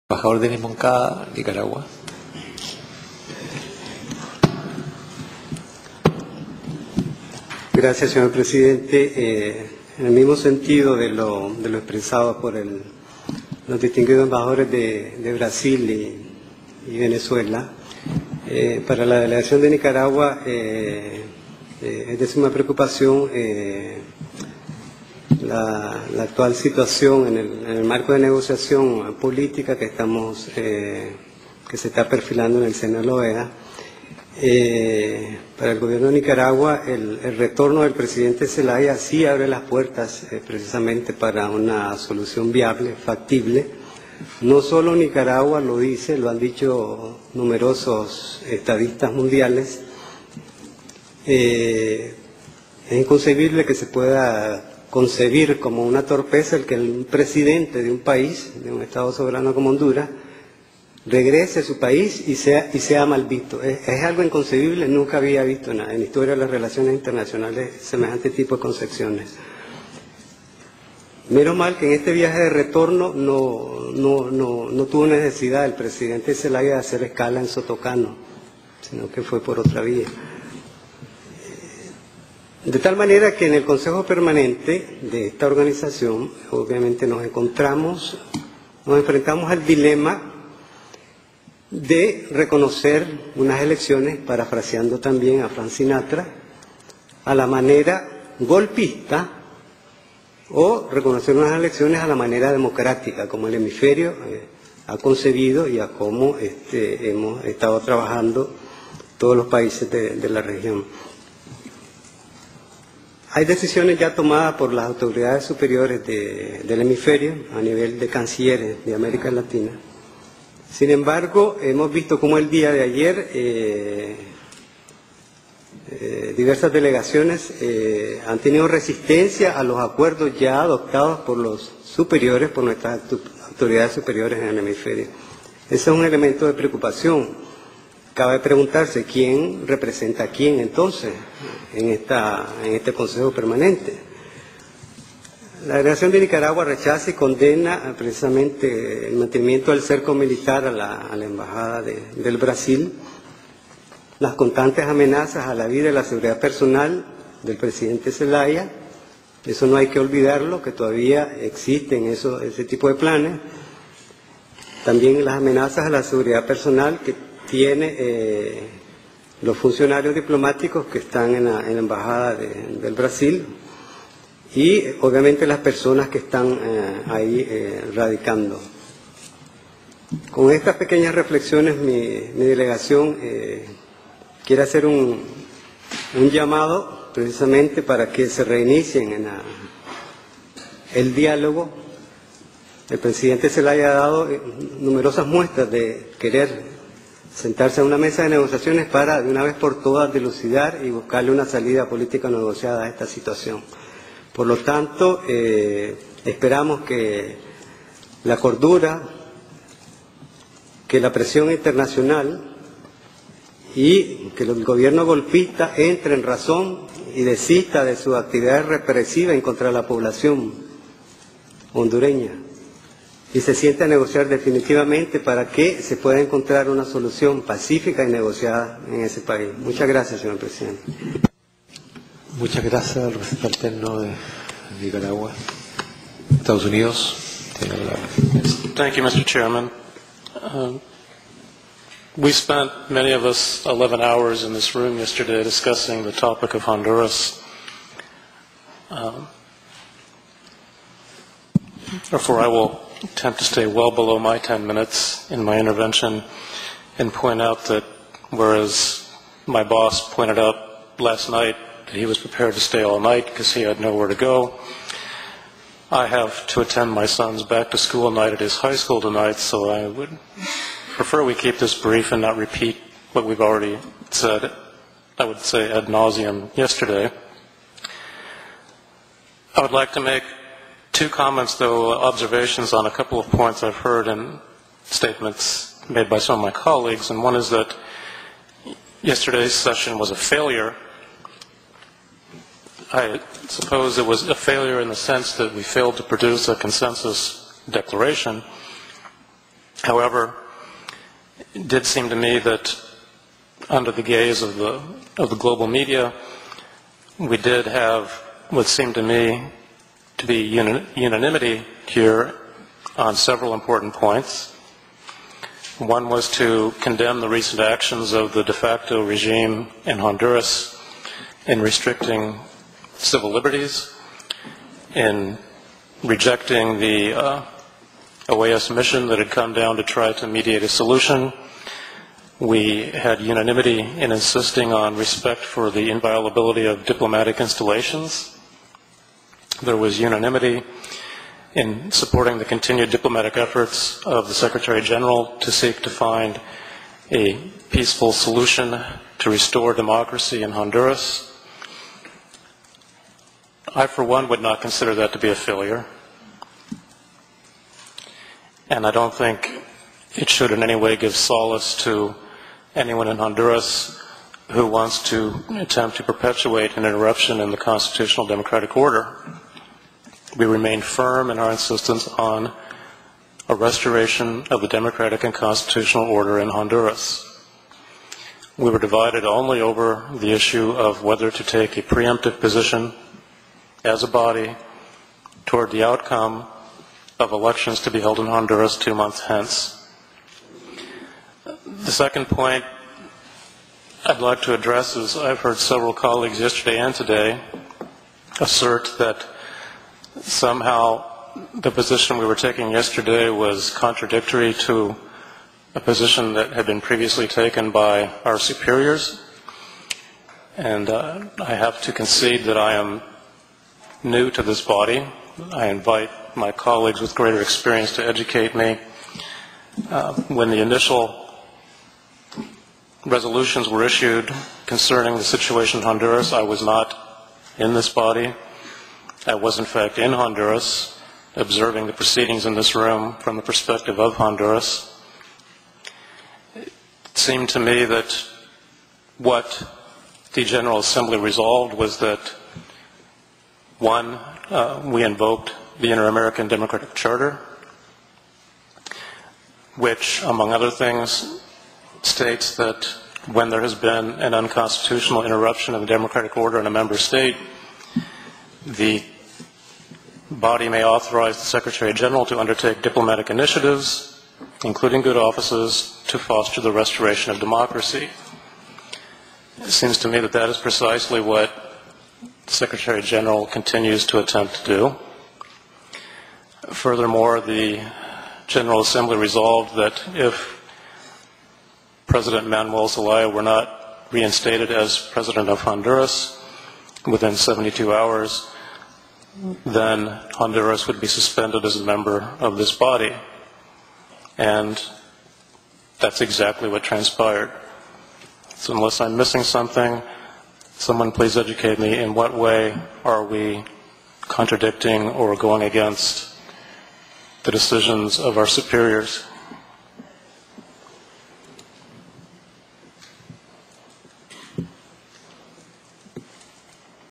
Embajador de Moncada, Nicaragua. Gracias, señor presidente. En el mismo sentido de lo expresado por los distinguidos embajadores de Brasil y Venezuela, para la delegación de Nicaragua es de suma preocupación la actual situación en el marco de negociación política que se está perfilando en el seno de la OEA. Para el gobierno de Nicaragua, el retorno del presidente Zelaya sí abre las puertas precisamente para una solución viable, factible. No solo Nicaragua lo dice, lo han dicho numerosos estadistas mundiales. Es inconcebible que se pueda concebir como una torpeza el que un presidente de un país, de un Estado soberano como Honduras, regrese a su país y sea mal visto. Es algo inconcebible, nunca había visto en la historia de las relaciones internacionales semejante tipo de concepciones. Menos mal que en este viaje de retorno no tuvo necesidad el presidente Zelaya de hacer escala en Sotocano, sino que fue por otra vía. De tal manera que en el Consejo Permanente de esta organización, obviamente nos enfrentamos al dilema de reconocer unas elecciones, parafraseando también a Frank Sinatra, a la manera golpista, o reconocer unas elecciones a la manera democrática, como el hemisferio ha concebido y a cómo hemos estado trabajando todos los países de la región. Hay decisiones ya tomadas por las autoridades superiores del hemisferio a nivel de cancilleres de América Latina. Sin embargo, hemos visto cómo el día de ayer diversas delegaciones han tenido resistencia a los acuerdos ya adoptados por los superiores, por nuestras autoridades superiores en el hemisferio. Ese es un elemento de preocupación. Cabe preguntarse quién representa a quién entonces en este Consejo Permanente. La delegación de Nicaragua rechaza y condena precisamente el mantenimiento del cerco militar a la Embajada del Brasil, las constantes amenazas a la vida y la seguridad personal del presidente Zelaya. Eso no hay que olvidarlo, que todavía existen ese tipo de planes. También las amenazas a la seguridad personal que tiene los funcionarios diplomáticos que están en la Embajada del Brasil y obviamente las personas que están ahí radicando. Con estas pequeñas reflexiones mi delegación quiere hacer un llamado precisamente para que se reinicien el diálogo. El presidente Zelaya ha dado numerosas muestras de querer sentarse a una mesa de negociaciones para de una vez por todas dilucidar y buscarle una salida política negociada a esta situación. Por lo tanto, esperamos que la cordura, que la presión internacional y que el gobierno golpista entre en razón y desista de su actividad represiva en contra de la población hondureña y se siente a negociar definitivamente para que se pueda encontrar una solución pacífica y negociada en ese país. Muchas gracias, señor presidente. Muchas gracias al representante de Nicaragua. Estados Unidos, tiene la palabra. Thank you, Mr. Chairman. We spent, many of us, 11 hours in this room yesterday discussing the topic of Honduras. Therefore, I will attempt to stay well below my 10 minutes in my intervention and point out that whereas my boss pointed out last night that he was prepared to stay all night because he had nowhere to go, I have to attend my son's back-to-school night at his high school tonight, so I would prefer we keep this brief and not repeat what we've already said, I would say ad nauseum yesterday. I would like to make two comments, though, observations on a couple of points I've heard in statements made by some of my colleagues, and one is that yesterday's session was a failure. I suppose it was a failure in the sense that we failed to produce a consensus declaration. However, it did seem to me that under the gaze of the global media, we did have what seemed to me to be unanimity here on several important points. One was to condemn the recent actions of the de facto regime in Honduras in restricting civil liberties, in rejecting the OAS mission that had come down to try to mediate a solution. We had unanimity in insisting on respect for the inviolability of diplomatic installations. There was unanimity in supporting the continued diplomatic efforts of the Secretary General to seek to find a peaceful solution to restore democracy in Honduras. I, for one, would not consider that to be a failure. And I don't think it should in any way give solace to anyone in Honduras who wants to attempt to perpetuate an interruption in the constitutional democratic order. We remain firm in our insistence on a restoration of the democratic and constitutional order in Honduras. We were divided only over the issue of whether to take a preemptive position as a body toward the outcome of elections to be held in Honduras 2 months hence. The second point I'd like to address is I've heard several colleagues yesterday and today assert that somehow the position we were taking yesterday was contradictory to a position that had been previously taken by our superiors. And I have to concede that I am new to this body. I invite my colleagues with greater experience to educate me. When the initial resolutions were issued concerning the situation in Honduras, I was not in this body. I was, in fact, in Honduras, observing the proceedings in this room from the perspective of Honduras. It seemed to me that what the General Assembly resolved was that, one, we invoked the Inter-American Democratic Charter, which, among other things, states that when there has been an unconstitutional interruption of the democratic order in a member state, the body may authorize the Secretary General to undertake diplomatic initiatives, including good offices, to foster the restoration of democracy. It seems to me that that is precisely what the Secretary General continues to attempt to do. Furthermore, the General Assembly resolved that if President Manuel Zelaya were not reinstated as President of Honduras within 72 hours, then Honduras would be suspended as a member of this body. And that's exactly what transpired. So unless I'm missing something, someone please educate me, in what way are we contradicting or going against the decisions of our superiors?